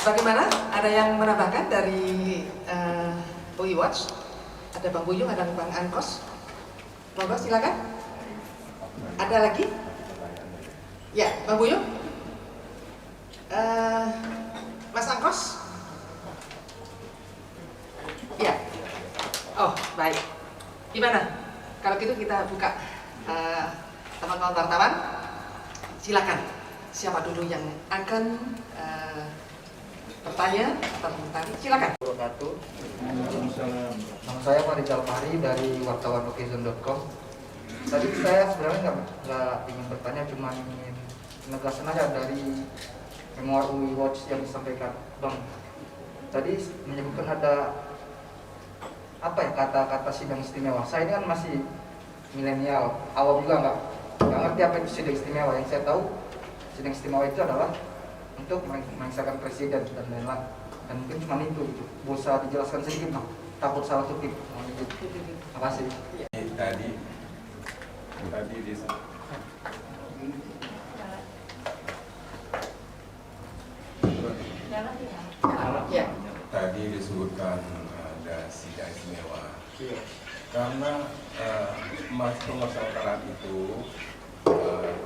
Bagaimana? Ada yang menambahkan dari UI Watch? Ada Bang Buyung, ada Bang Ankos. Monggo silakan. Ada lagi? Ya, Bang Buyung. Mas Ankos. Ya. Oh, baik. Gimana? Kalau gitu kita buka teman-teman wartawan. Silakan. Siapa dulu yang akan bertanya atau komentar? Silakan. Nama saya Farijal Fahri dari wartawanlocation.com. Tadi saya sebenarnya nggak ingin bertanya, cuma ingin menegaskan aja dari memoir UI Watch yang disampaikan Bang. Tadi menyebutkan ada apa ya, kata-kata sidang istimewa. Saya ini kan masih milenial, awam juga nggak ngerti apa itu sidang istimewa. Yang saya tahu sidang istimewa itu adalah untuk mengisahkan presiden dan lain-lain, dan mungkin cuma itu gitu. Bisa dijelaskan sedikit Bang, takut salah kutip. Terima kasih. Tadi disebutkan ada sidang istimewa. Karena permasalahan itu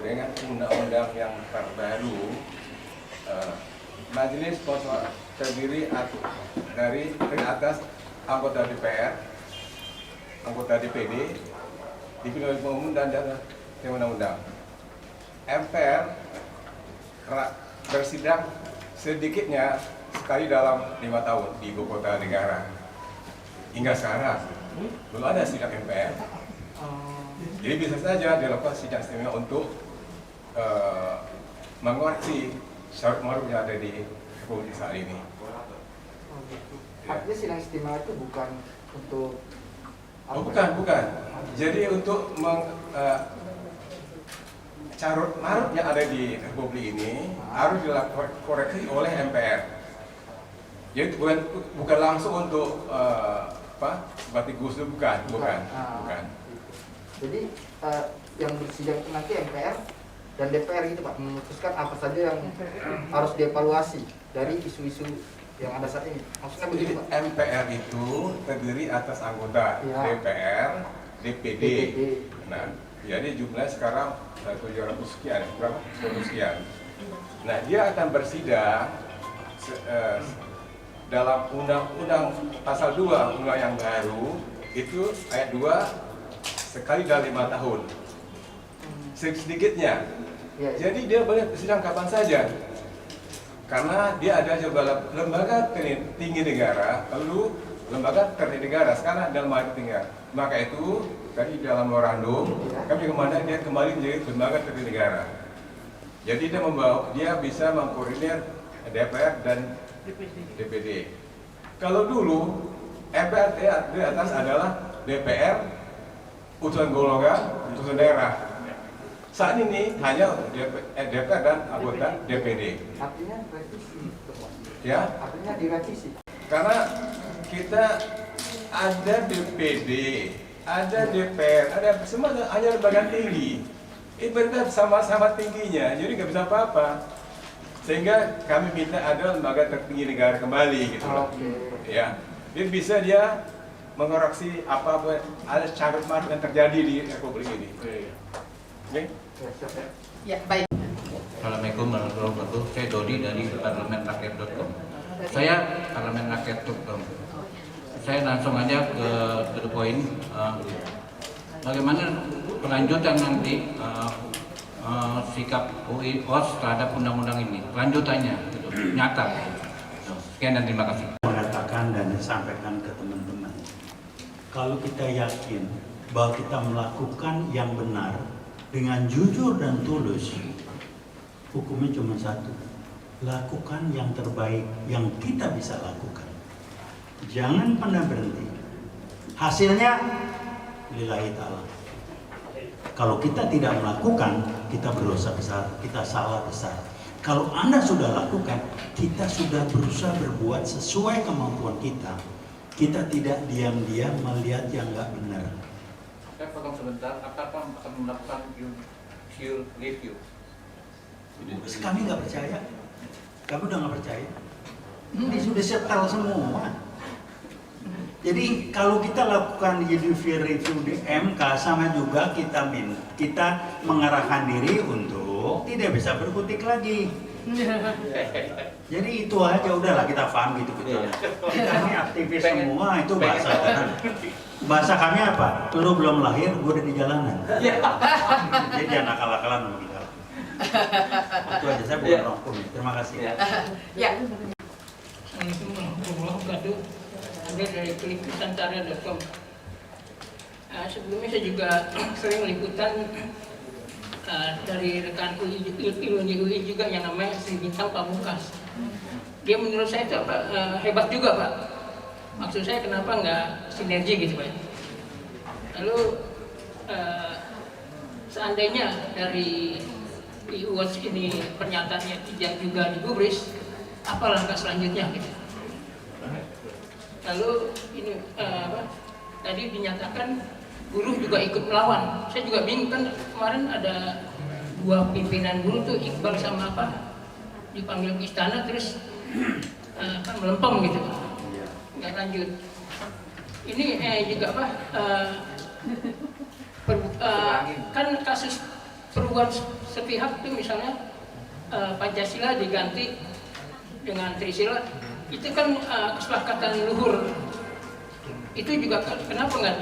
dengan undang-undang yang terbaru, majelis terdiri dari atas anggota DPR, anggota DPD, dipilih oleh umum dan undang-undang. MPR bersidang sedikitnya sekali dalam 5 tahun di ibu kota negara. Hingga sekarang belum ada sidang MPR. Jadi bisa saja dilakukan sidang istimewa untuk mengoreksi syarat maruh yang ada di Republik saat ini. Artinya sidang istimewa itu bukan untuk bukan. Jadi untuk carut marut yang ada di Republik ini harus dilakukan koreksi oleh MPR. Jadi bukan langsung untuk seperti Gus Dur, bukan. Jadi yang bersidang itu nanti MPR dan DPR gitu Pak, memutuskan apa saja yang harus dievaluasi dari isu-isu yang ada saat ini. Maksudnya begitu Pak? MPR itu terdiri atas anggota DPR, DPD. Nah, jadi jumlahnya sekarang 700 sekian, berapa? 100 sekian. Nah, dia akan bersidang dalam undang-undang pasal 2 undang yang baru itu ayat 2 sekali dalam 5 tahun. Sedikitnya. Jadi dia boleh bersidang kapan saja. Karena dia ada juga lembaga tinggi negara, lalu lembaga tertinggi negara, sekarang dalam lembaga tinggi negara. Maka itu tadi dalam memorandum kami kemana dia kembali menjadi lembaga tertinggi negara. Jadi dia bisa mengkoordinir DPR dan DPD. Kalau dulu MPR di atas adalah DPR, utusan golongan, utusan daerah. Saat ini hanya DPR dan anggota DPD. Artinya revisi. Ya. Artinya direvisi. Karena kita ada DPD, ada DPR, ada semua hanya lembaga tinggi. Mereka sama-sama tingginya, jadi nggak bisa apa-apa. Sehingga kami minta ada lembaga tertinggi negara kembali gitu loh. Ya, jadi bisa dia mengoreksi apa ada carut marut yang terjadi di Republik ini. Oke? Ya, baik. Assalamualaikum warahmatullahi wabarakatuh. Saya Dodi dari parlemenrakyat.com. Saya parlemenrakyat.com. Saya langsung aja ke the point. Bagaimana kelanjutan nanti sikap UI Watch terhadap undang-undang ini? Lanjutannya, gitu, nyata. Sekian dan terima kasih. Mengatakan dan disampaikan ke teman-teman, kalau kita yakin bahwa kita melakukan yang benar dengan jujur dan tulus, hukumnya cuma satu: lakukan yang terbaik yang kita bisa lakukan. Jangan pernah berhenti. Hasilnya lillahi ta'ala. Kalau kita tidak melakukan, kita berdosa besar, kita salah besar. Kalau Anda sudah lakukan, kita sudah berusaha berbuat sesuai kemampuan kita. Kita tidak diam-diam melihat yang nggak benar. Saya potong sebentar, apakah akan melakukan judicial review? Kami nggak percaya. Kami udah nggak percaya. Ini sudah settle semua. Jadi kalau kita lakukan judicial review di MK, sama juga kita mengarahkan diri untuk tidak bisa berkutik lagi. Jadi itu aja, udahlah kita paham gitu. Kita ini aktivis semua, itu bahasa kan. Bahasa kami apa? Lu belum lahir, gue udah di jalanan. Jadi jangan akal-akalan sama kita. Itu aja, saya bukan rokok. Terima kasih. Ya. Assalamualaikum warahmatullahi wabarakatuh. Saya dari klipnusantara.com. Sebelumnya saya juga sering liputan dari rekan UI juga yang namanya Sri Bintang Pamungkas. Dia menurut saya itu hebat juga, Pak. Maksud saya kenapa nggak sinergi gitu, Pak. Lalu seandainya dari EU Watch ini pernyataannya tidak juga digubris, apa langkah selanjutnya gitu. Lalu ini tadi dinyatakan buruh juga ikut melawan. Saya juga bingung, kan kemarin ada 2 pimpinan buruh tuh, Iqbal sama apa, dipanggil ke istana terus melempem gitu, nggak lanjut. Ini juga apa, kan kasus perubahan sepihak tuh misalnya Pancasila diganti dengan Trisila, itu kan kesepakatan luhur. Itu juga kenapa nggak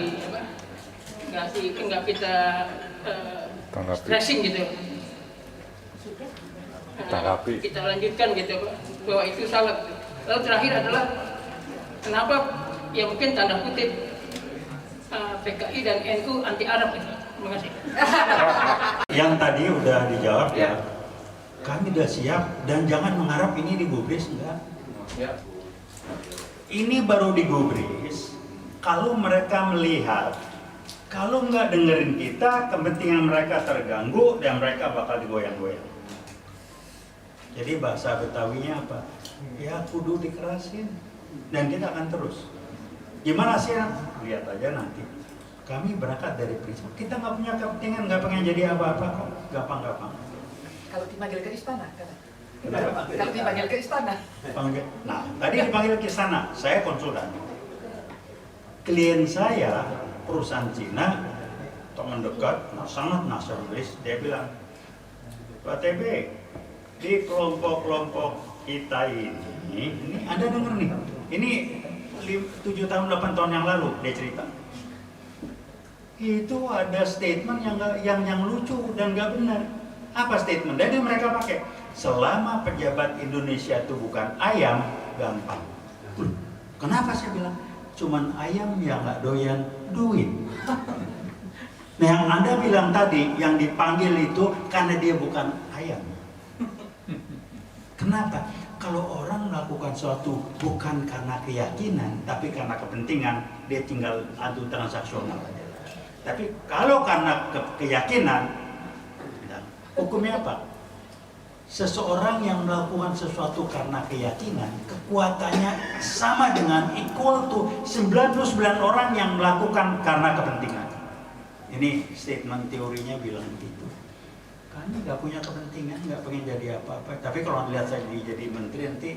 kita stressing gitu, kita lanjutkan gitu, bahwa itu salah. Lalu terakhir adalah kenapa ya mungkin tanda kutip PKI dan NU anti Arab gitu. Terima kasih. Yang tadi udah dijawab ya. Kami udah siap dan jangan mengharap ini digubris, enggak. Ini baru digubris kalau mereka melihat, kalau nggak dengerin kita, kepentingan mereka terganggu dan mereka bakal digoyang-goyang. Jadi bahasa Betawinya apa? Ya kudu dikerasin dan kita akan terus. Gimana sih? Lihat aja nanti. Kami berangkat dari prinsip kita nggak punya kepentingan, nggak pengen jadi apa-apa kok, gampang-gampang. Kalau dipanggil ke istana, kan? Kenapa? Kalau dipanggil ke istana. Nah, tadi dipanggil ke istana, saya konsultan. Klien saya, perusahaan Cina, teman dekat, sangat nasionalis, dia bilang, Pak TB, di kelompok-kelompok kita ini Anda denger nih, ini 7 tahun, 8 tahun yang lalu, dia cerita. Itu ada statement yang lucu dan nggak benar. Apa statement? Jadi mereka pakai, selama pejabat Indonesia itu bukan ayam, gampang. Kenapa saya bilang? Cuman ayam yang nggak doyan duit. Nah yang Anda bilang tadi, yang dipanggil itu karena dia bukan ayam. Kenapa? Kalau orang melakukan sesuatu bukan karena keyakinan, tapi karena kepentingan, dia tinggal adu transaksional aja. Tapi kalau karena keyakinan, hukumnya apa? Seseorang yang melakukan sesuatu karena keyakinan, kekuatannya sama dengan equal to 99 orang yang melakukan karena kepentingan. Ini statement teorinya bilang begitu. Kami nggak punya kepentingan, nggak pengen jadi apa-apa. Tapi kalau lihat saya jadi menteri nanti,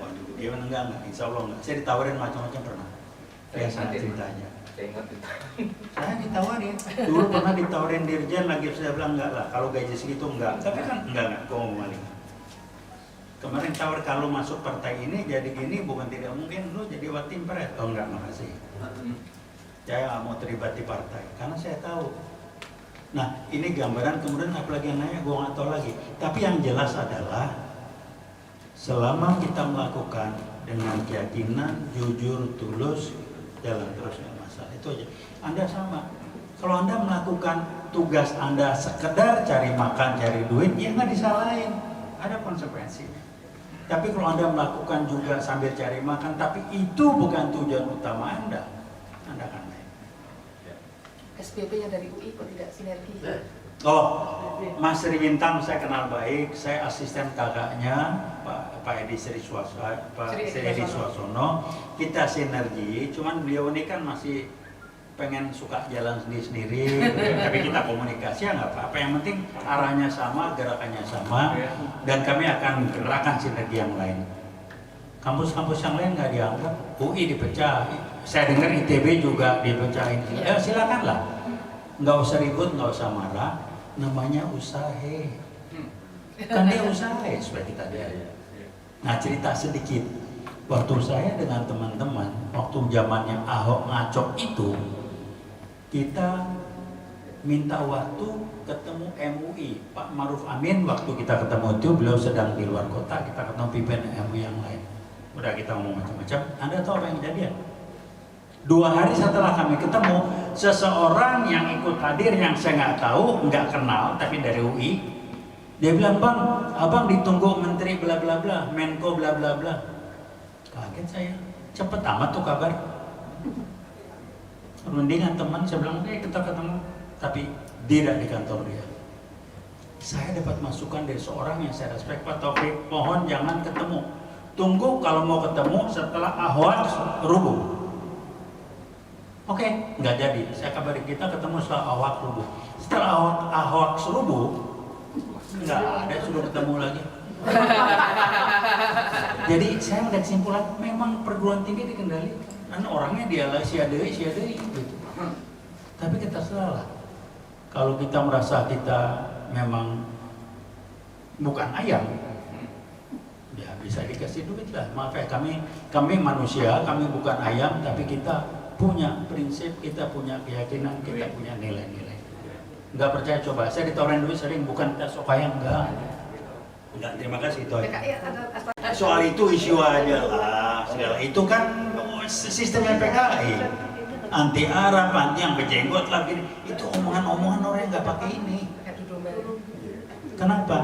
waduh, gimana enggak? Insya Allah enggak. Saya ditawarin macam-macam pernah. Ya saya ceritanya. Saya ditawarin. Dulu pernah ditawarin dirjen lagi, saya bilang enggak lah. Kalau gaji segitu enggak. Tapi kan enggak. Kau mau maling. Kemarin tawar kalau masuk partai ini jadi gini, bukan tidak mungkin lu jadi watim pres. Oh enggak, makasih. Saya nggak mau terlibat di partai karena saya tahu. Nah ini gambaran, kemudian apalagi yang nanya gue nggak tahu lagi. Tapi yang jelas adalah selama kita melakukan dengan keyakinan, jujur, tulus, jalan terus nggak masalah. Itu aja. Anda sama. Kalau Anda melakukan tugas Anda sekedar cari makan, cari duit, ya nggak disalahin. Ada konsekuensinya. Tapi kalau Anda melakukan juga sambil cari makan, tapi itu bukan tujuan utama Anda akan naik. SPP-nya dari UI kok tidak sinergi? Oh, Mas Sri Bintang saya kenal baik, saya asisten kakaknya Pak Edi Sri Suasono. Kita sinergi, cuman beliau ini kan masih pengen suka jalan sendiri-sendiri, tapi kita komunikasi ya nggak apa-apa. Yang penting arahnya sama, gerakannya sama, dan kami akan gerakan sinergi yang lain. Kampus-kampus yang lain nggak dianggap. UI dipecah. Saya dengar ITB juga dipecahin. Ya silakanlah. Nggak usah ribut, nggak usah marah. Namanya usaha. Kan dia usaha supaya kita lihat. Nah cerita sedikit. Waktu saya dengan teman-teman, waktu zamannya Ahok ngacok itu, kita minta waktu ketemu MUI. Pak Maruf Amin waktu kita ketemu itu beliau sedang di luar kota, kita ketemu pimpinan MUI yang lain. Udah kita ngomong macam-macam. Anda tahu apa yang kejadian? 2 hari setelah kami ketemu, seseorang yang ikut hadir yang saya nggak tahu, nggak kenal, tapi dari UI, dia bilang, "Bang, abang ditunggu menteri bla bla bla, Menko bla bla bla." Kaget saya, cepet amat tuh kabar. Mendingan teman, saya bilang, kita ketemu, tapi tidak di kantor dia. Saya dapat masukan dari seorang yang saya respect, Pak Taufik, mohon jangan ketemu. Tunggu kalau mau ketemu setelah Ahok rubuh. Oke, nggak jadi. Saya kabari kita ketemu setelah Ahok rubuh. Setelah Ahok rubuh, nggak ada, sudah ketemu lagi. Jadi saya udah kesimpulan, memang perguruan tinggi dikendalikan. Karena orangnya dialah siadai gitu. Tapi kita salah. Kalau kita merasa kita memang bukan ayam, ya bisa dikasih duit lah. Maaf ya, kami manusia, kami bukan ayam, tapi kita punya prinsip, kita punya keyakinan, kita punya nilai-nilai. Nggak percaya coba, saya ditawarin duit sering, bukan kita sok ayam, enggak, terima kasih itu aja. Soal itu isu aja lah, segala itu kan sistemnya PKI. Anti Arab, anti yang berjenggot lagi, itu omongan-omongan orang yang nggak pakai ini. Kenapa?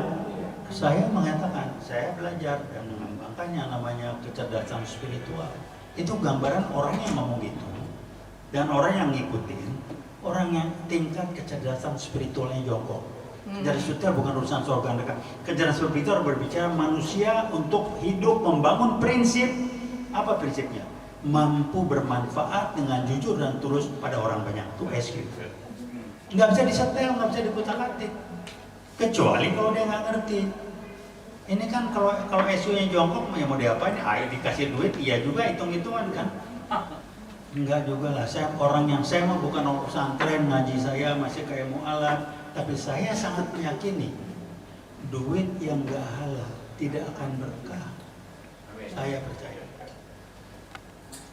Saya mengatakan, saya belajar dan mengembangkan yang namanya kecerdasan spiritual. Itu gambaran orang yang ngomong gitu dan orang yang ngikutin, orang yang tingkat kecerdasan spiritualnya jongkok. Kecerdasan spiritual bukan urusan surga neraka. Kecerdasan spiritual berbicara manusia untuk hidup membangun prinsip. Apa prinsipnya? Mampu bermanfaat dengan jujur dan tulus pada orang banyak. Itu SQ. Nggak bisa disetel, nggak bisa diputar-atik. Kecuali kalau dia nggak ngerti. Ini kan kalau SQ-nya jongkok, ya mau diapain? Ayo dikasih duit, iya juga hitung-hitungan kan? Enggak juga lah. Saya mau bukan orang pesantren, ngaji saya masih kayak mu'alaf, tapi saya sangat meyakini duit yang nggak halal tidak akan berkah. Saya percaya.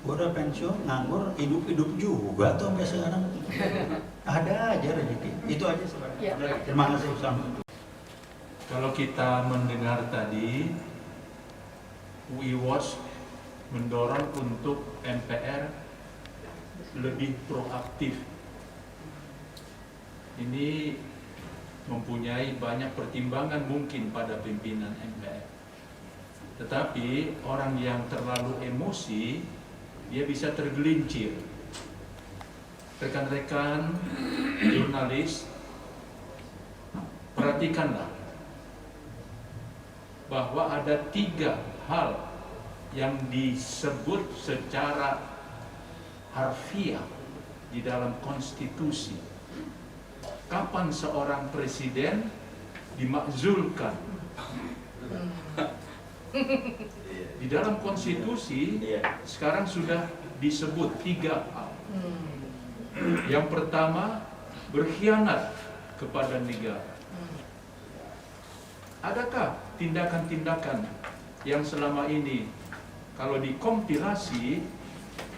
Gue udah pensiun, nganggur, hidup juga tuh sampai sekarang. Ada aja rezeki. Itu aja sebenarnya. Terima kasih Usama. Kalau kita mendengar tadi, UI Watch mendorong untuk MPR lebih proaktif. Ini mempunyai banyak pertimbangan mungkin pada pimpinan MPR. Tetapi orang yang terlalu emosi, dia bisa tergelincir. Rekan-rekan jurnalis, perhatikanlah bahwa ada 3 hal yang disebut secara harfiah di dalam konstitusi. Kapan seorang presiden dimakzulkan? Di dalam konstitusi sekarang sudah disebut 3 hal. Yang pertama, berkhianat kepada negara. Adakah tindakan-tindakan yang selama ini kalau dikompilasi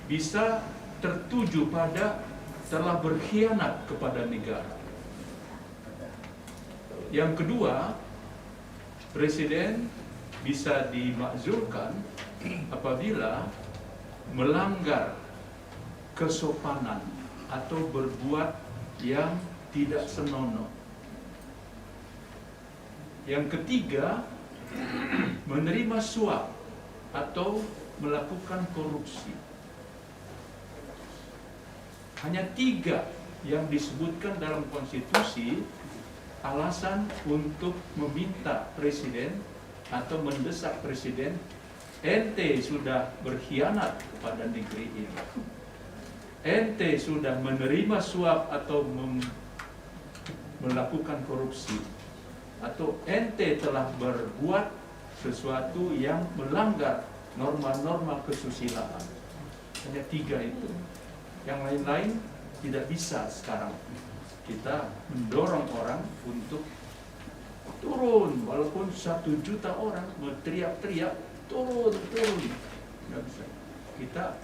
bisa tertuju pada telah berkhianat kepada negara? Yang kedua, presiden bisa dimakzulkan apabila melanggar kesopanan atau berbuat yang tidak senonoh. Yang ketiga, menerima suap atau melakukan korupsi. Hanya 3 yang disebutkan dalam konstitusi alasan untuk meminta presiden atau mendesak presiden, ente sudah berkhianat kepada negeri ini, ente sudah menerima suap atau melakukan korupsi, atau ente telah berbuat sesuatu yang melanggar norma-norma kesusilaan. Hanya 3 itu. Yang lain-lain tidak bisa sekarang. Kita mendorong orang untuk turun, walaupun 1 juta orang berteriak-teriak, turun. Nggak bisa. Kita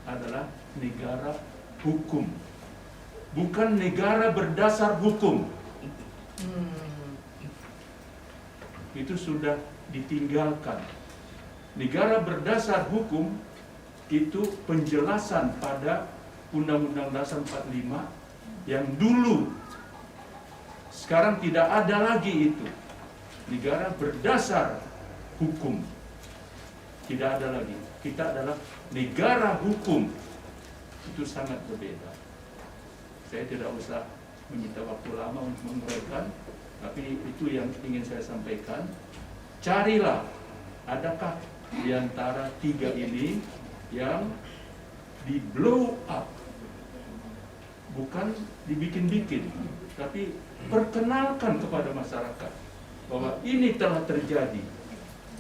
adalah negara hukum, bukan negara berdasar hukum. Itu sudah ditinggalkan. Negara berdasar hukum itu penjelasan pada Undang-Undang Dasar 45 yang dulu. Sekarang tidak ada lagi itu. Negara berdasar hukum. Tidak ada lagi. Kita adalah negara hukum. Itu sangat berbeda. Saya tidak usah meminta waktu lama untuk menguraikan, tapi itu yang ingin saya sampaikan. Carilah, adakah di antara 3 ini yang di blow up, bukan dibikin-bikin, tapi perkenalkan kepada masyarakat bahwa ini telah terjadi,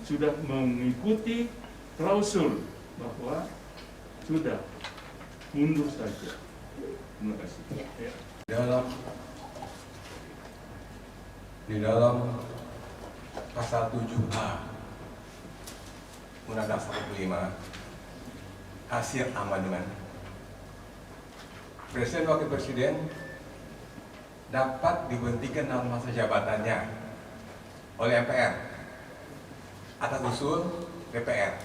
sudah mengikuti klausul bahwa sudah mundur saja. Terima kasih. Ya. Di dalam pasal 7A Undang-Undang Dasar 45 hasil amandemen, Presiden Wakil Presiden dapat diberhentikan dalam masa jabatannya oleh MPR atas usul DPR.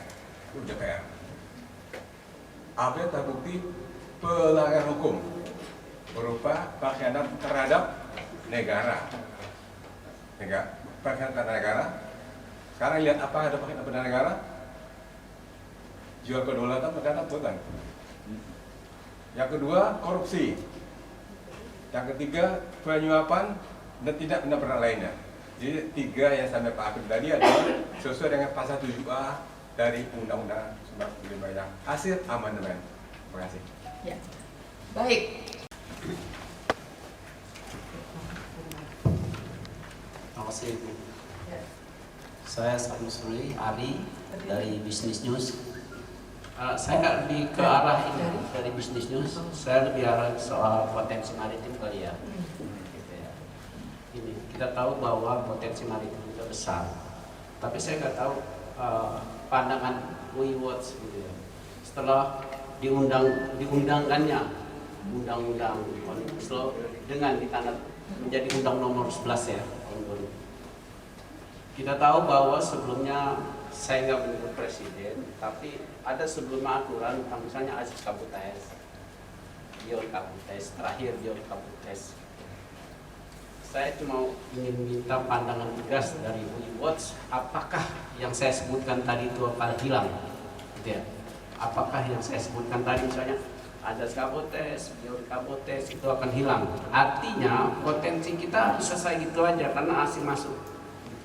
Apabila terbukti pelanggaran hukum berupa pengkhianatan terhadap negara. Pengkhianatan terhadap negara. Sekarang lihat apa ada pengkhianatan terhadap negara? Jual kedaulatan terhadap bukan. Yang kedua, korupsi. Yang ketiga, penyuapan dan tidak benar-benar lainnya. Jadi 3 yang sampai Pak Akib tadi adalah sesuai dengan pasal 7A dari Undang-Undang 45 yang hasil amandemen. Terima kasih. Ya. Baik. Terima kasih Ibu. Saya Samusuri Ari dari Business News. Saya nggak lebih ke arah ini dari Business News. Saya lebih arah soal potensi maritim kali ya. Gitu ya. Ini kita tahu bahwa potensi maritim itu besar, tapi saya nggak tahu pandangan UI Watch gitu ya. Setelah diundangkannya undang-undang Omnibus Law dengan ditanda menjadi undang nomor 11 ya tahun 2000. Kita tahu bahwa sebelumnya saya nggak menyebut presiden, tapi ada sebelumnya aturan tentang misalnya Aziz Kabutes, Dion Kabutes, terakhir Dion Kabutes. Saya cuma ingin minta pandangan tegas dari UI Watch, apakah yang saya sebutkan tadi itu akan hilang, gitu ya? Apakah yang saya sebutkan tadi misalnya Aziz Kabutes, Dion Kabutes itu akan hilang? Artinya potensi kita bisa saya gitu aja karena asing masuk.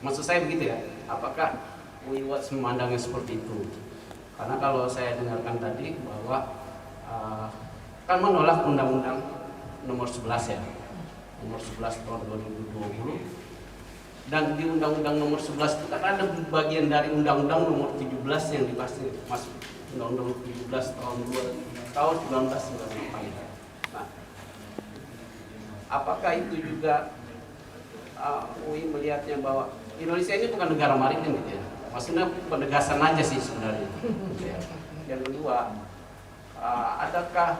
Maksud saya begitu ya? Apakah UI Watch memandangnya seperti itu? Karena kalau saya dengarkan tadi bahwa kan menolak Undang-Undang nomor 11 ya, nomor 11 tahun 2020, dan di Undang-Undang nomor 11 itu kan ada bagian dari Undang-Undang nomor 17 yang dibahas masuk Undang-Undang 17 tahun 1998. Nah, apakah itu juga UI melihatnya bahwa Indonesia ini bukan negara maritim gitu ya? Maksudnya penegasan aja sih sebenarnya. Yang kedua, adakah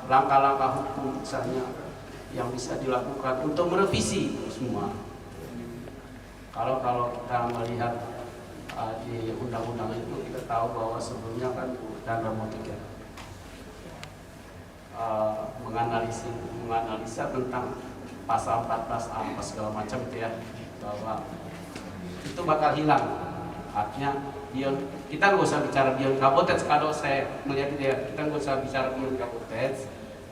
langkah-langkah hukum misalnya yang bisa dilakukan untuk merevisi semua? Kalau kita melihat di undang-undang itu kita tahu bahwa sebelumnya kan Chandra Motik ya menganalisa tentang pasal 14A apa segala macam itu ya, bahwa itu bakal hilang. Artinya kita nggak usah bicara Dion Kabutes. Kalau saya melihat dia, kita nggak usah bicara Dion Kabutes,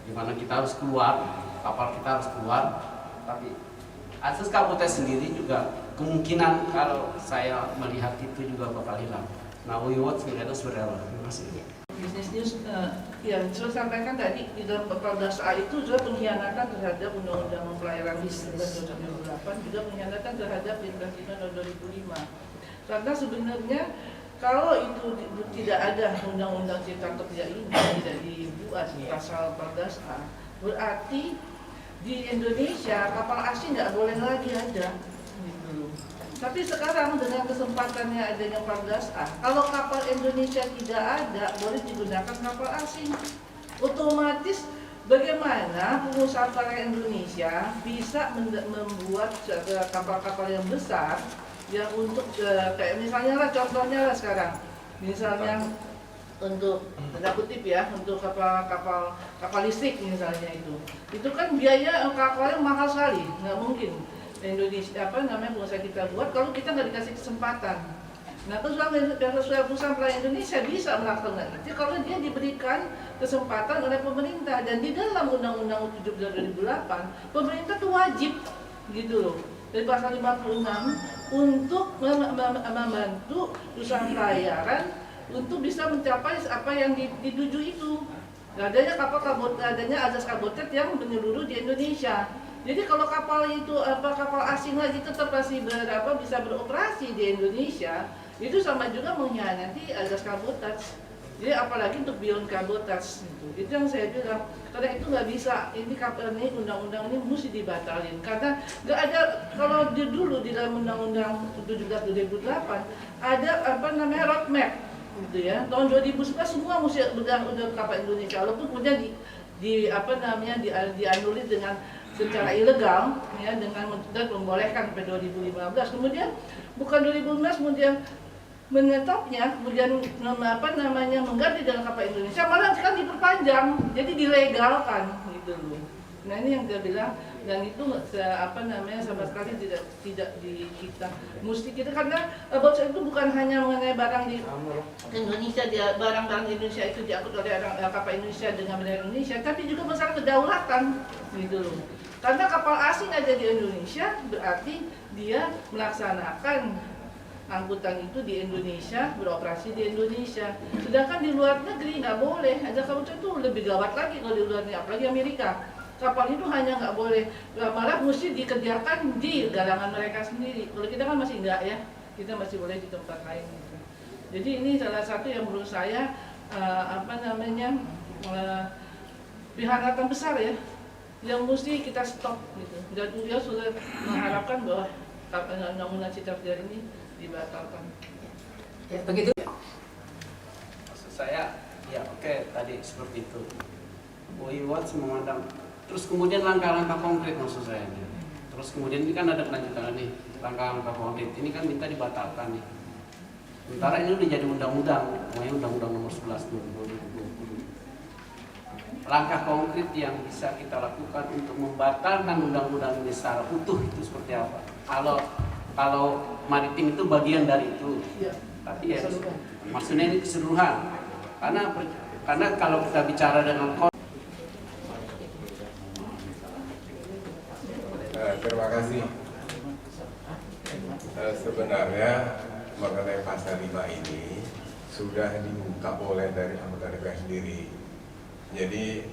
di mana kita harus keluar, kapal kita harus keluar. Tapi Aziz Kabutes sendiri juga kemungkinan kalau saya melihat itu juga bakal hilang. Nah, UI Watch melihatnya seperti apa? Terima kasih. Business News, ya saya sampaikan tadi di dalam 14A itu juga pengkhianatan terhadap Undang-Undang Pelayaran Bisnis 2008, juga pengkhianatan terhadap Perintah Presiden tahun 2005. Karena sebenarnya Kalau itu tidak ada undang-undang cipta kerja ini tidak dibuat pasal 14A, berarti di Indonesia kapal asing nggak boleh lagi ada. Gitu. Tapi sekarang dengan kesempatannya adanya 14A, kalau kapal Indonesia tidak ada, boleh digunakan kapal asing. Otomatis bagaimana pengusaha karya Indonesia bisa membuat kapal-kapal yang besar yang untuk kayak misalnya lah contohnya lah sekarang, misalnya untuk tanda kutip ya, untuk kapal listrik misalnya itu kan biaya kapalnya mahal sekali, nggak mungkin Indonesia pengusaha kita buat kalau kita nggak dikasih kesempatan. Nah, perusahaan pelayan Indonesia bisa melakukan itu kalau dia diberikan kesempatan oleh pemerintah, dan di dalam Undang-Undang 17 2008 pemerintah itu wajib gitu loh, dari pasal 56 untuk membantu usaha pelayaran untuk bisa mencapai apa yang dituju itu. Adanya adanya azas kabotet yang menyeluruh di Indonesia. Jadi kalau kapal itu kapal asing lagi tetap masih bisa beroperasi di Indonesia, itu sama juga mengkhianati azas kabotet. Jadi apalagi untuk beyond kabotas itu yang saya bilang, karena itu nggak bisa, ini undang-undang ini mesti dibatalin karena nggak ada. Kalau dulu di dalam undang-undang 17 2008 ada roadmap gitu ya, tahun 2011 semua mesti udah kapal Indonesia, walaupun kemudian dianulir dengan secara ilegal ya, dengan membolehkan sampai 2015, kemudian bukan 2015 kemudian menetapnya, kemudian mengganti dengan kapal Indonesia, malah kan diperpanjang, jadi dilegalkan gitu loh. Nah ini yang dia bilang, dan itu sama sekali tidak di kita, mesti kita, karena bausa itu bukan hanya mengenai barang di Indonesia, barang-barang Indonesia itu diangkut oleh kapal Indonesia dengan bendera Indonesia, tapi juga masalah kedaulatan gitu loh. Karena kapal asing ada di Indonesia, berarti dia melaksanakan angkutan itu di Indonesia, beroperasi di Indonesia. Sedangkan di luar negeri nggak boleh. Ada kapal itu lebih gawat lagi kalau di luar negeri, apalagi Amerika. Kapal itu hanya nggak boleh, malah mesti dikerjakan di galangan mereka sendiri. Kalau kita kan masih nggak ya, kita masih boleh di tempat lain. Gitu. Jadi ini salah satu yang menurut saya kejahatan besar ya, yang mesti kita stop gitu. Dan dia sudah mengharapkan bahwa undang-undang cipta kerja ini dibatalkan. Ya, begitu. Maksud saya, ya oke, tadi seperti itu. Watch memandang, terus kemudian langkah-langkah konkret maksud saya. Terus kemudian ini kan ada kelanjutan nih, langkah-langkah konkret. Ini kan minta dibatalkan nih. Sementara ini udah jadi undang-undang, namanya Undang-Undang Nomor 11 2020. Langkah konkret yang bisa kita lakukan untuk membatalkan undang-undang ini secara utuh itu seperti apa? Kalau maritim itu bagian dari itu, ya, tapi ya maksudnya ini keseluruhan. Karena kalau kita bicara dengan terima kasih. Sebenarnya mengenai pasal 5 ini sudah diungkap oleh dari anggota DPR sendiri. Jadi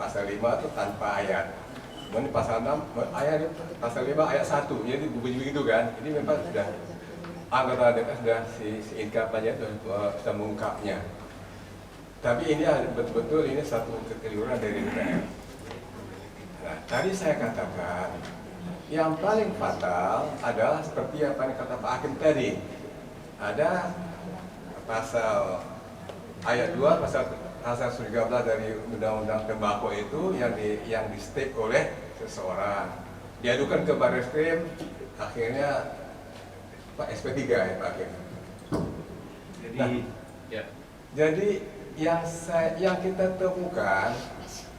pasal 5 itu tanpa ayat. Ini pasal 6 ayat, pasal 5 ayat 1, jadi begitu kan. Ini memang sudah anggota DPR sudah singkatannya sudah mengungkapnya. Tapi ini betul-betul ini satu kekeliruan dari DPR. Nah, tadi saya katakan yang paling fatal adalah seperti apa yang kata Pak Hakim tadi. Ada pasal ayat 2 pasal 13 dari Undang-Undang Tembakau itu yang di stake oleh seseorang, diadukan ke Barreskrim, akhirnya Pak SP3 ya Pak Hakim. Jadi yang kita temukan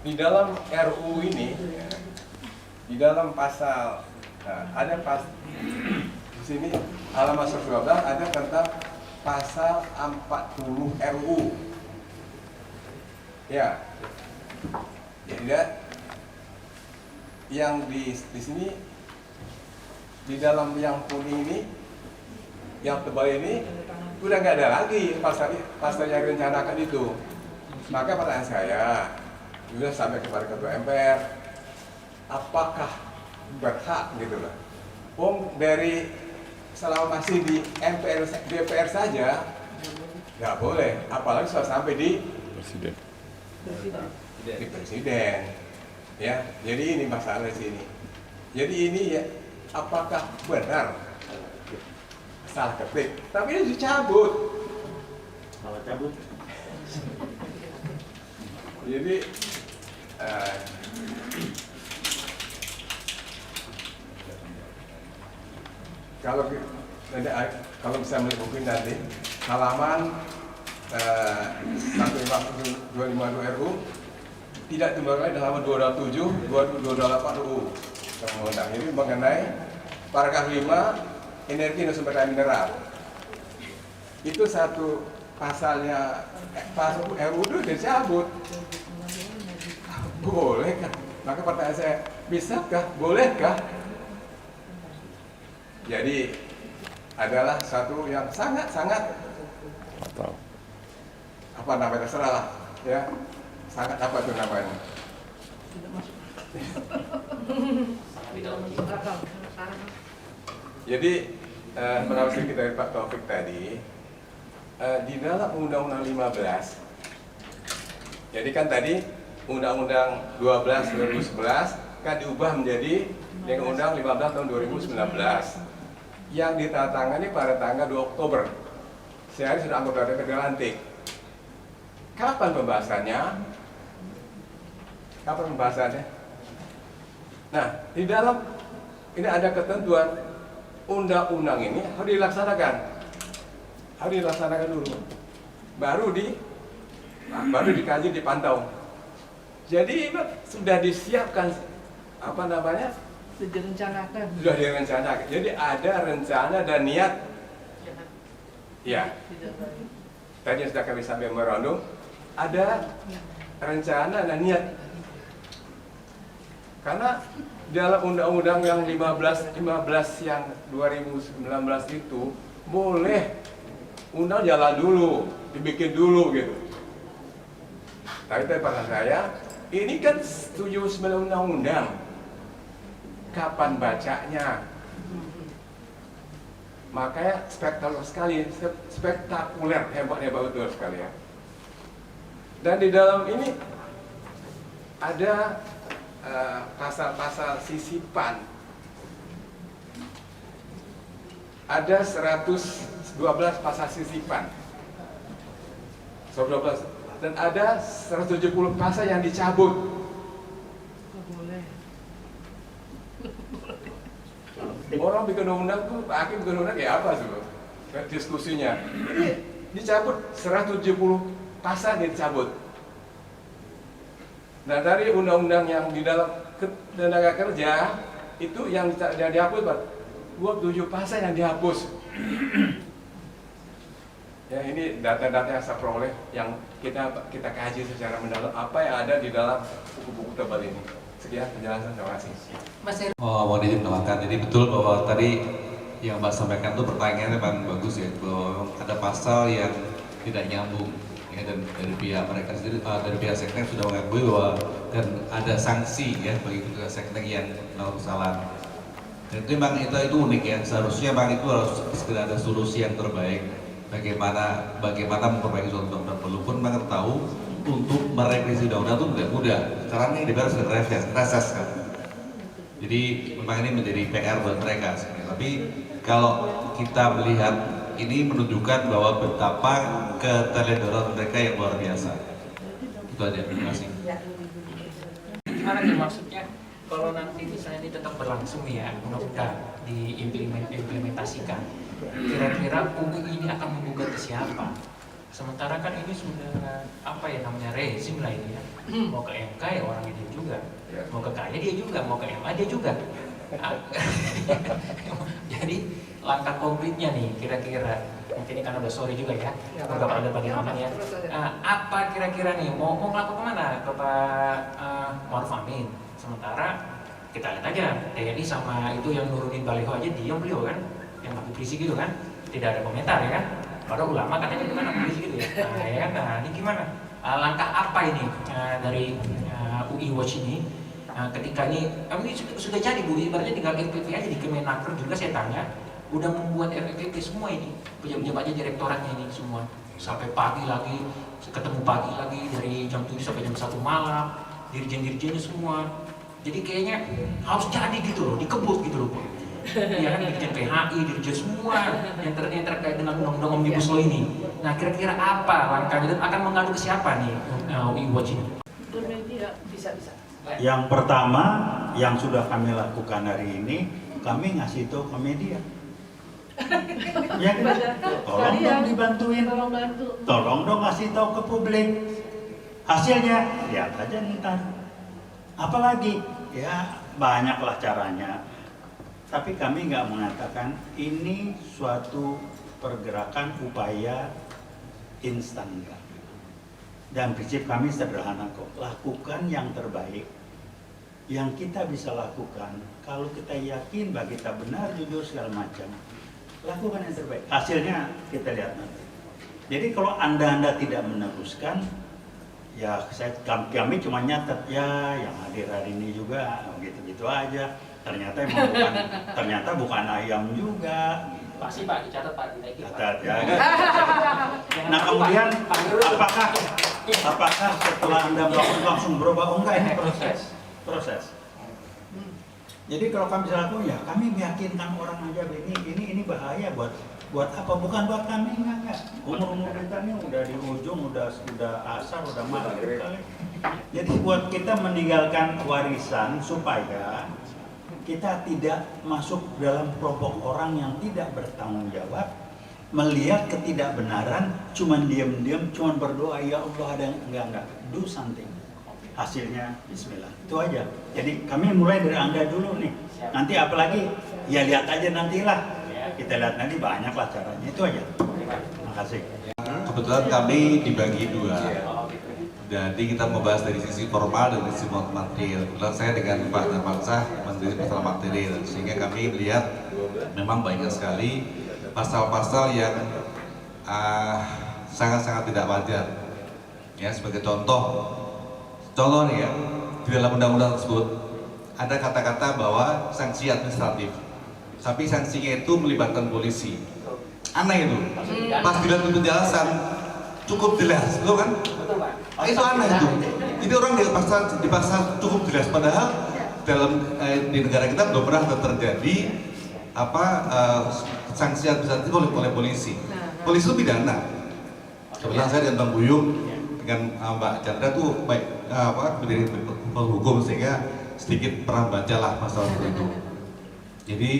di dalam RU ini, di dalam pasal ada di sini halaman 112 ada tentang pasal 40 RU. Ya, jadi yang di sini di dalam yang kuning ini, yang tebal ini udah nggak ada lagi pasal yang direncanakan itu. Maka pertanyaan saya juga sampai kepada Ketua MPR, apakah berhak gitu loh? Dari selama masih di MPR, DPR saja nggak boleh, apalagi sudah sampai di presiden. Ya, jadi ini masalah di sini. Jadi ini ya, apakah benar salah ketik? Tapi ini dicabut. Kalau cabut, Jadi kalau bisa melihat mungkin nanti halaman 152 RU tidak dibalik lagi halaman 227, 228 UU Undang-Undang. Ini mengenai paragraf 5 energi dan sumber daya mineral. Itu satu pasalnya, pasal RU itu dicabut. Boleh kan? Maka pertanyaan saya, bisakah? Bolehkah? Jadi adalah satu yang sangat-sangat apa namanya, terserah lah ya, sangat apa itu namanya. Jadi menurut sedikit dari Pak Taufik tadi, di dalam Undang-Undang 15, jadi kan tadi Undang-Undang 12 2011 kan diubah menjadi Undang-Undang 15 tahun 2019 yang ditandatangani pada tanggal 2 Oktober. Sehari sudah anggota DPR dilantik. Kapan pembahasannya? Kapan pembahasannya? Nah, di dalam ini ada ketentuan undang-undang ini harus dilaksanakan. Harus dilaksanakan dulu. Baru dikaji, dipantau. Jadi sudah disiapkan apa namanya? Sudah direncanakan. Sudah direncanakan. Jadi ada rencana dan niat. Ya. Tadi sudah kami sampaikan memorandum, ada rencana dan niat. Karena dalam undang-undang yang 15 yang 2019 itu boleh undang jalan dulu, dibikin dulu gitu. Tapi pada saya, ini kan 79 undang-undang. Kapan bacanya? Makanya spektakuler, hebat betul sekali ya. Dan di dalam ini ada pasal-pasal sisipan. Ada 112 pasal sisipan. 112. Dan ada 170 pasal yang dicabut. Orang bikin undang tuh, hakim bikin undang kayak apa sih? Diskusinya. Ini dicabut 170 pasal dicabut. Nah dari undang-undang yang di dalam tenaga kerja itu yang dihapus, Pak. 27 pasal yang dihapus. Ya ini data-data yang saya peroleh yang kita kaji secara mendalam apa yang ada di dalam buku-buku tebal ini. Sekian penjelasan, terima kasih. Mas Heru. Mohon izin menambahkan, jadi betul bahwa tadi yang Mbak sampaikan itu pertanyaannya memang bagus ya, bahwa ada pasal yang tidak nyambung ya, dan dari pihak mereka sendiri, dari pihak seknek sudah mengakui bahwa dan ada sanksi ya bagi pihak seknek yang melakukan kesalahan. Dan itu memang itu unik ya, seharusnya memang itu harus segera ada solusi yang terbaik bagaimana memperbaiki suatu undang-undang, walaupun memang tahu untuk merevisi undang-undang itu tidak mudah. Sekarang ini DPR sudah reses kan. Jadi memang ini menjadi PR buat mereka. Tapi kalau kita melihat ini menunjukkan bahwa betapa keteledoran mereka yang luar biasa. Itu aja, terima kasih. Gimana nih maksudnya? Kalau nanti misalnya ini tetap berlangsung ya, undang-undang diimplementasikan, kira-kira UU ini akan menggugat ke siapa? Sementara kan ini sudah apa ya namanya rezim lah ini ya. Mau ke MK ya orang dia juga, mau ke KY dia juga, mau ke MA dia juga. Jadi langkah konkretnya nih kira-kira, mungkin ini karena udah sore juga ya, nggak ada bagaimana ya. Apa kira-kira nih mau ngelakuin kemana ke Pak Ma'ruf Amin? Sementara kita lihat aja TNI sama itu yang nurunin baliho aja diam beliau kan, yang Habib Rizik gitu kan, tidak ada komentar ya kan. Padahal ulama katanya gimana Habib Rizik gitu ya. Nah, ya kan, nah ini gimana? Langkah apa ini dari UI Watch ini? Ketika ini sudah jadi Bu, ibaratnya tinggal RPP aja di Kemenaker juga saya tanya. udah membuat RPP semua ini, pejabat-pejabatnya, direktoratnya ini semua. Sampai pagi lagi, ketemu pagi lagi dari jam 7 sampai jam 1 malam, dirjen-dirjennya semua. Jadi kayaknya harus jadi gitu loh, dikebut gitu loh Pak. Ya kan, dirjen PHI, dirjen semua yang terkait dengan undang-undang Omnibus Law ini. Nah kira-kira apa langkahnya dan akan mengadu ke siapa nih WeWatch ini? Bermedia bisa. Yang pertama yang sudah kami lakukan hari ini, kami ngasih tahu ke media. Ya kan? Tolong dong dibantuin, tolong dong kasih tahu ke publik. Hasilnya lihat aja ntar. Apalagi ya banyaklah caranya. Tapi kami nggak mengatakan ini suatu pergerakan upaya instan enggak. Dan prinsip kami sederhana kok, lakukan yang terbaik. Yang kita bisa lakukan, kalau kita yakin bahwa kita benar, jujur segala macam, lakukan yang terbaik. Hasilnya kita lihat nanti. Jadi kalau anda tidak meneruskan, ya kami cuma nyatet ya yang hadir hari ini juga gitu-gitu aja. Ternyata bukan ayam juga. Pasti Pak, dicatat Pak, catat ya. Nah kemudian apakah setelah anda melakukan langsung berubah? Oh enggak, ini proses. Jadi kalau kami bisa lakukan ya kami meyakinkan orang aja ini bahaya buat apa? Bukan buat kami enggak. Umur kita ini udah di ujung, udah asar, udah maghrib kali. Jadi buat kita meninggalkan warisan supaya kita tidak masuk dalam kelompok orang yang tidak bertanggung jawab, melihat ketidakbenaran, cuman diam-diam, cuman berdoa ya Allah ada enggak, do something. Hasilnya bismillah. Itu aja. Jadi kami mulai dari Anda dulu nih. Nanti apalagi ya lihat aja nantilah. Kita lihat nanti banyaklah caranya. Itu aja. Terima kasih. Kebetulan kami dibagi dua. Jadi kita membahas dari sisi formal dan sisi material. Kebetulan saya dengan Pak Namansah Menteri Masalah Material, sehingga kami melihat memang banyak sekali pasal-pasal yang sangat-sangat tidak wajar. Ya, sebagai contoh nih ya, di dalam undang-undang tersebut ada kata-kata bahwa sanksi administratif, tapi sanksinya itu melibatkan polisi. Aneh itu. Pas dilihat di penjelasan cukup jelas, betul kan? Betul Pak. Itu aneh itu. Jadi orang di pasal cukup jelas, padahal dalam di negara kita belum pernah terjadi sanksi administratif oleh polisi. Polisi itu pidana. Kebetulan saya dengan Bang Buyung dengan Mbak Chandra tuh baik menjadi hukum, sehingga sedikit pernah bacalah masalah itu. Jadi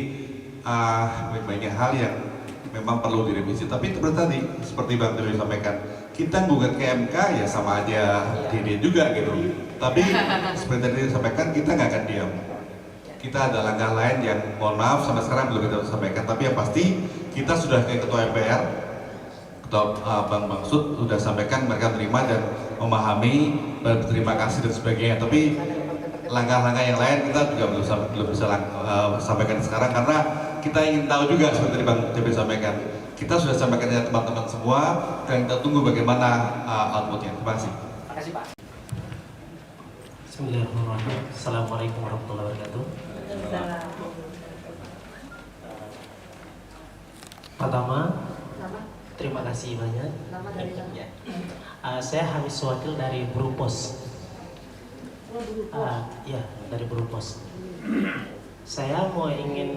banyak hal yang memang perlu direvisi. Tapi itu tadi seperti Bang Dewi sampaikan, kita gugat ke MK ya sama aja DD juga gitu. Tapi seperti tadi disampaikan, kita nggak akan diam. Kita ada langkah lain yang mohon maaf sampai sekarang belum kita sampaikan. Tapi yang pasti kita sudah ke Ketua MPR, Ketua Bang Maksud sudah sampaikan, mereka terima dan memahami, berterima kasih dan sebagainya. Tapi langkah-langkah yang lain kita juga belum bisa sampaikan sekarang, karena kita ingin tahu juga seperti Bang Dewi sampaikan. Kita sudah sampaikan ya teman-teman semua, dan kita tunggu bagaimana outputnya. Terima kasih. Terima kasih Pak. Bismillahirrahmanirrahim. Assalamualaikum warahmatullahi wabarakatuh. Pertama, terima kasih banyak. Saya Hamis Wakil dari Brupos. Ya, dari Brupos. Saya ingin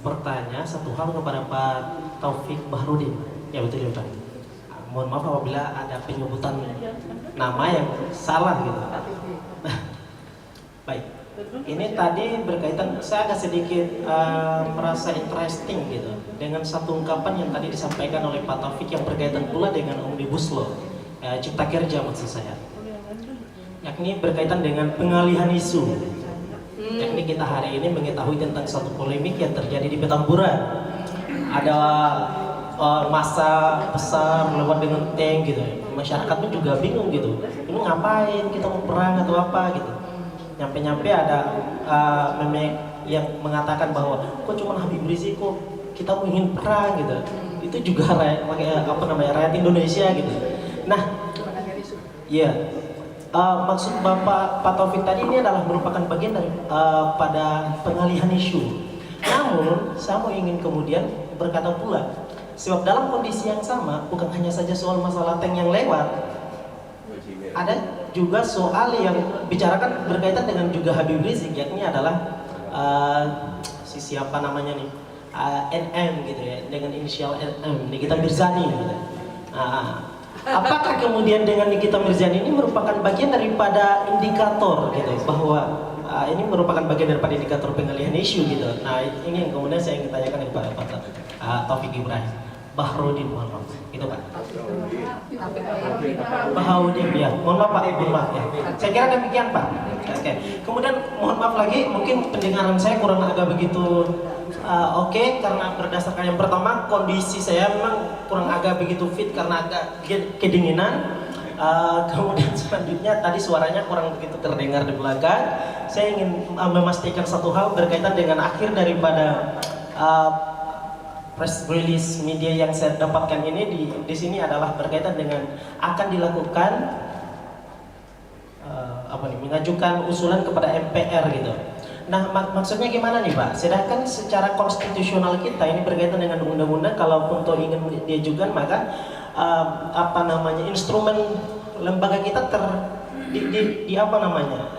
bertanya satu hal kepada Pak Taufik Bahrudin. Ya betul ya Pak. Mohon maaf apabila ada penyebutan nama yang salah gitu. Baik. Ini tadi berkaitan, saya agak sedikit merasa interesting gitu dengan satu ungkapan yang tadi disampaikan oleh Pak Taufik yang berkaitan pula dengan Omnibus Law, Cipta Kerja maksud saya, yakni berkaitan dengan pengalihan isu. Yakni kita hari ini mengetahui tentang satu polemik yang terjadi di Petamburan. Ada masa besar melewat dengan tank gitu. Masyarakat pun juga bingung gitu. Ini ngapain, kita mau perang atau apa gitu. Nyampe-nyampe ada meme yang mengatakan bahwa kok cuma Habib Rizik, kok kita mau ingin perang gitu. Itu juga rakyat Indonesia gitu. Nah, iya. Maksud Bapak Pak Taufik tadi ini adalah merupakan bagian dari pada pengalihan isu. Namun saya mau ingin kemudian berkata pula, sebab dalam kondisi yang sama bukan hanya saja soal masalah tank yang lewat, ada juga soal yang bicarakan berkaitan dengan juga Habib Rizik, yakni adalah siapa namanya nih, NM gitu ya, dengan inisial NM, Nikita Mirzani gitu. Apakah kemudian dengan Nikita Mirzani ini merupakan bagian daripada indikator gitu, bahwa ini merupakan bagian daripada indikator pengalihan isu gitu. Nah ini yang kemudian saya ingin tanyakan kepada Pak Taufik Ibrahim, Bahrudin, mohon maaf, itu Pak. Bahrudin ya, mohon maaf Pak, mohon maaf ya. Saya kira demikian Pak. Oke. Kemudian mohon maaf lagi, mungkin pendengaran saya kurang agak begitu oke, karena berdasarkan yang pertama kondisi saya memang kurang agak begitu fit karena agak kedinginan. Kemudian selanjutnya tadi suaranya kurang begitu terdengar di belakang. Saya ingin memastikan satu hal berkaitan dengan akhir daripada press release media yang saya dapatkan ini di sini adalah berkaitan dengan akan dilakukan mengajukan usulan kepada MPR gitu. Nah maksudnya gimana nih Pak? Sedangkan secara konstitusional kita ini berkaitan dengan undang-undang, kalaupun toh ingin diajukan maka instrumen lembaga kita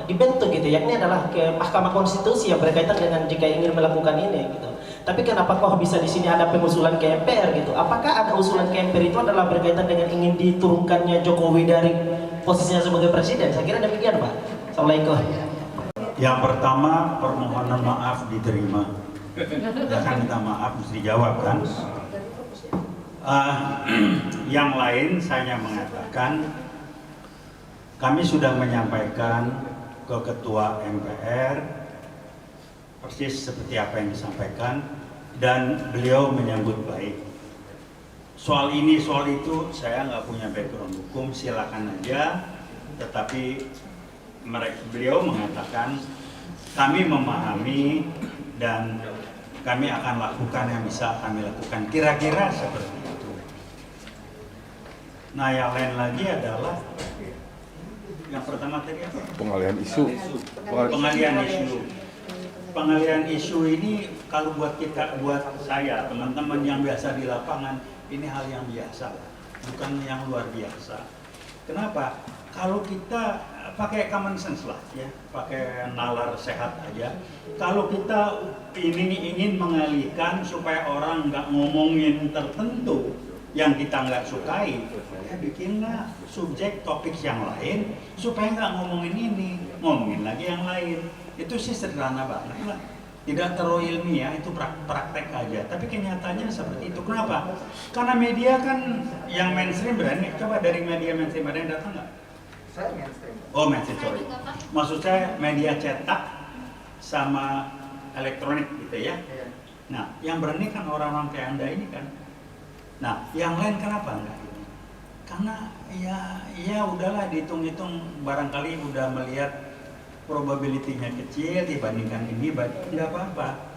dibentuk gitu, yakni adalah ke Mahkamah Konstitusi yang berkaitan dengan jika ingin melakukan ini gitu. Tapi kenapa kok bisa di sini ada pengusulan ke MPR gitu? Apakah ada usulan ke MPR itu adalah berkaitan dengan ingin diturunkannya Jokowi dari posisinya sebagai presiden? Saya kira demikian Pak. Assalamualaikum. Yang pertama, permohonan maaf diterima. Jangan minta maaf, mesti dijawab kan. Yang lain saya mengatakan, kami sudah menyampaikan ke Ketua MPR persis seperti apa yang disampaikan dan beliau menyambut baik. Soal ini, soal itu, saya nggak punya background hukum, silakan aja. Tetapi beliau mengatakan kami memahami dan kami akan lakukan yang bisa kami lakukan, kira-kira seperti itu. Nah yang lain lagi adalah yang pertama tadi apa? Pengalihan isu. Pengalihan isu ini kalau buat saya, teman-teman yang biasa di lapangan, ini hal yang biasa, bukan yang luar biasa. Kenapa? Kalau kita pakai common sense lah ya, pakai nalar sehat aja. Kalau kita ingin mengalihkan supaya orang nggak ngomongin tertentu yang kita nggak sukai, ya bikinlah subjek topik yang lain supaya nggak ngomongin ini, ngomongin lagi yang lain. Itu sih sederhana banget lah, tidak terlalu ilmiah, itu praktek aja. Tapi kenyataannya seperti itu. Kenapa? Karena media kan yang mainstream berani. Coba dari media mainstream ada yang datang nggak? Saya mainstream. Oh mainstream, sorry. Maksud saya media cetak sama elektronik gitu ya. Nah, yang berani kan orang-orang kayak Anda ini kan. Nah, yang lain kenapa enggak ini? Karena ya udahlah dihitung-hitung, barangkali udah melihat probability-nya kecil dibandingkan ini, nggak apa-apa.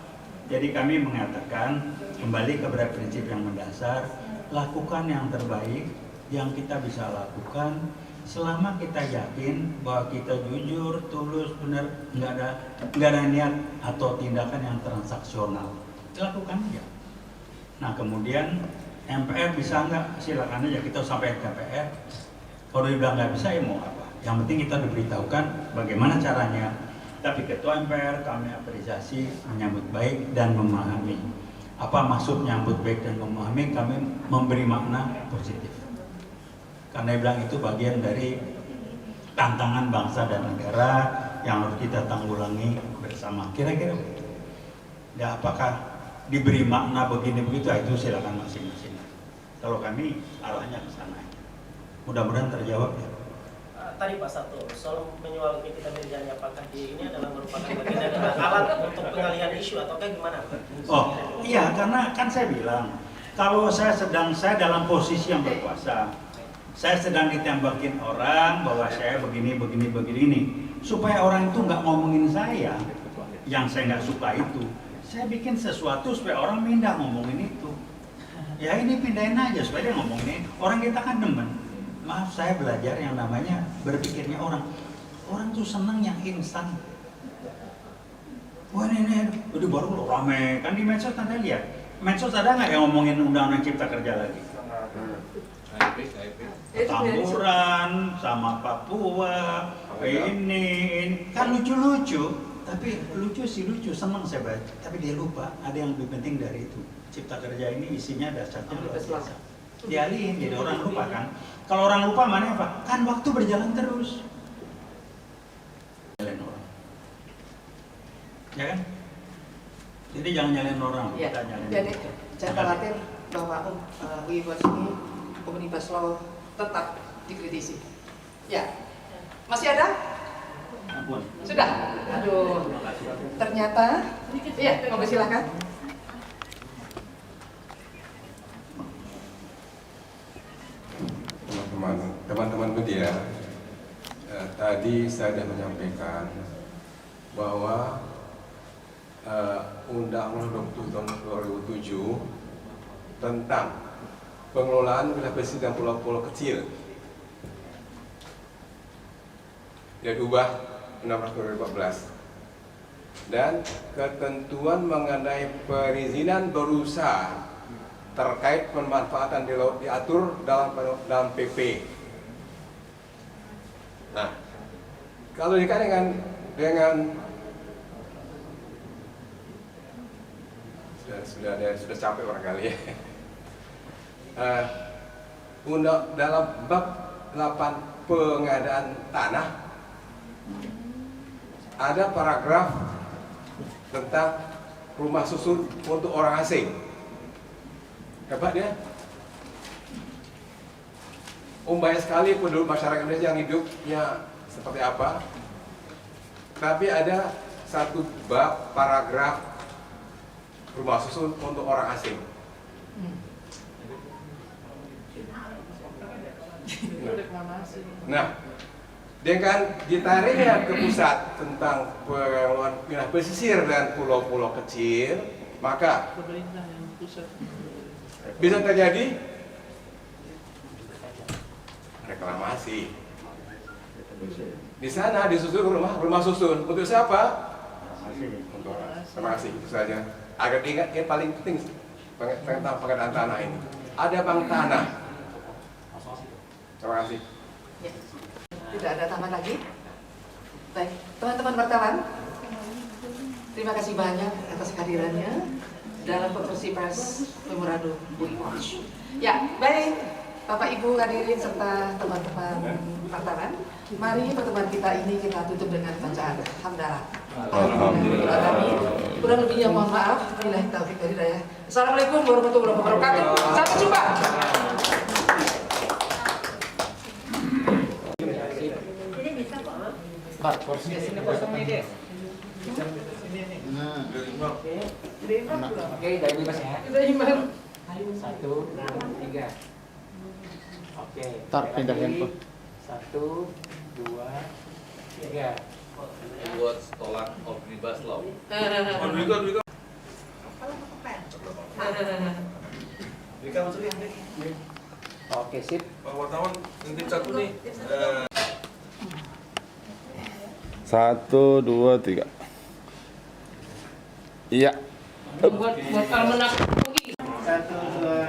Jadi kami mengatakan kembali kepada prinsip yang mendasar, lakukan yang terbaik yang kita bisa lakukan selama kita yakin bahwa kita jujur, tulus, benar, nggak ada niat atau tindakan yang transaksional. Lakukan aja. Nah kemudian MPR bisa nggak? Silakan aja, kita sampai ke MPR. Kalau dia bilang nggak bisa, ya mau apa? Yang penting kita diberitahukan bagaimana caranya. Tapi Ketua MPR kami apresiasi, menyambut baik dan memahami. Apa maksud menyambut baik dan memahami? Kami memberi makna positif. Karena dia bilang itu bagian dari tantangan bangsa dan negara yang harus kita tanggulangi bersama. Kira-kira ya apakah diberi makna begini begitu, itu silakan masing-masing. Kalau kami arahnya ke sana. Mudah-mudahan terjawab ya. Tadi Pak Satu, soal menjual Nikita Mirzani, apakah ini adalah merupakan bagian dari alat untuk pengalihan isu ataukah gimana? Oh iya, karena kan saya bilang kalau saya dalam posisi yang berkuasa, saya sedang ditembakin orang bahwa saya begini supaya orang itu nggak ngomongin saya yang saya nggak suka itu. Saya bikin sesuatu supaya orang pindah ngomongin itu. Ya ini pindahin aja supaya dia ngomongin. Orang kita kan demen. Maaf, saya belajar yang namanya berpikirnya orang. Orang tuh senang yang instan. Wah ini udah baru rame kan di medsos Anda lihat. Medsos ada nggak yang ngomongin undang-undang cipta kerja lagi? Tamburan sama Papua, ini kan lucu-lucu, tapi lucu sih lucu, seneng saya baca. Tapi dia lupa ada yang lebih penting dari itu. Cipta kerja ini isinya dasarnya luar biasa. Dialihin, jadi orang lupa kan. Kalau orang lupa mana apa? Kan waktu berjalan terus. Nyalain orang, ya kan? Jadi jangan nyalain orang. Ya. Kita nyalain. Jadi jangan khawatir bahwa WeWatch ini Omnibus Law tetap dikritisi. Ya, masih ada? Ampun. Sudah? Aduh, ternyata, iya, monggo silakan. Teman-teman media, tadi saya sudah menyampaikan bahwa Undang-Undang 20 tahun 2007 tentang pengelolaan wilayah pesisir dan pulau-pulau kecil yang diubah 16/2014 dan ketentuan mengenai perizinan berusaha terkait pemanfaatan di laut diatur dalam PP. Nah, kalau dikaitkan dengan sudah capek barangkali ya. Dalam bab 8 pengadaan tanah ada paragraf tentang rumah susun untuk orang asing. Hebat ya. Banyak sekali penduduk masyarakat Indonesia yang hidupnya seperti apa. Tapi ada satu bab paragraf rumah susun untuk orang asing. Nah, dengan ditariknya ke pusat tentang pengelolaan wilayah pesisir dan pulau-pulau kecil, maka bisa terjadi reklamasi. Di sana disusun rumah susun untuk siapa? Untuk terima kasih, itu saja. Agar diingat, yang paling penting tentang pengadaan tanah ini. Ada bank tanah. Terima kasih. Ya. Tidak ada tambahan lagi. Baik, teman-teman wartawan, terima kasih banyak atas kehadirannya dalam konferensi pers memorandum WeWatch. Ya, baik, Bapak Ibu hadirin serta teman-teman wartawan, mari pertemuan kita ini kita tutup dengan bacaan hamdalah. Alhamdulillah. Kurang lebihnya mohon maaf. Billahi taufiq wal hidayah. Assalamualaikum warahmatullahi wabarakatuh. Sampai jumpa. Pak, porsinya sini kosong nih deh. Oke, dari Mas ya. Dari Mas. 1, 2, 3. Oke. Tar pindah handphone. 1, 2, 3. Buat tolak Omnibus Law. Oke, sip. Pak wartawan, ngintip satu nih. 1, 2, 3. Iya. Buat almanak Ugi. 1, 2.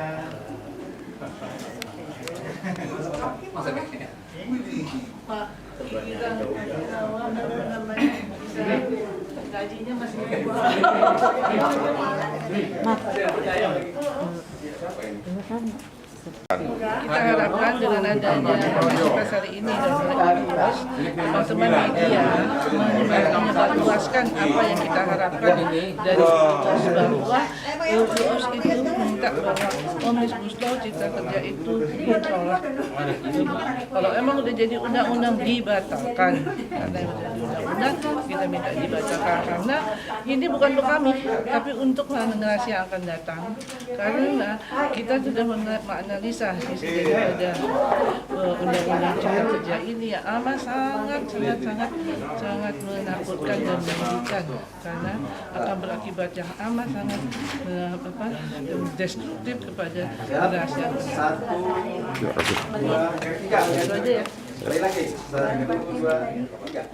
Pak, kita gajinya masih kita harapkan dengan adanya proses hari ini dan teman-teman media menjelaskan apa yang kita harapkan dari bahwa WeWatch itu minta bahwa Omnibus Law Cipta Kerja itu ditolak. Kalau emang udah jadi undang-undang dibatalkan, karena udah jadi undang-undang kita minta dibatalkan karena ini bukan untuk kami, tapi untuk generasi yang akan datang. Karena kita sudah menganalisa sisi daripada undang-undang Cipta Kerja ini yang amat sangat menakutkan dan menyedihkan karena akan berakibat yang amat sangat destruktif kepada generasi yang akan datang. Itu aja ya. Sekali lagi. 1, 2, 3.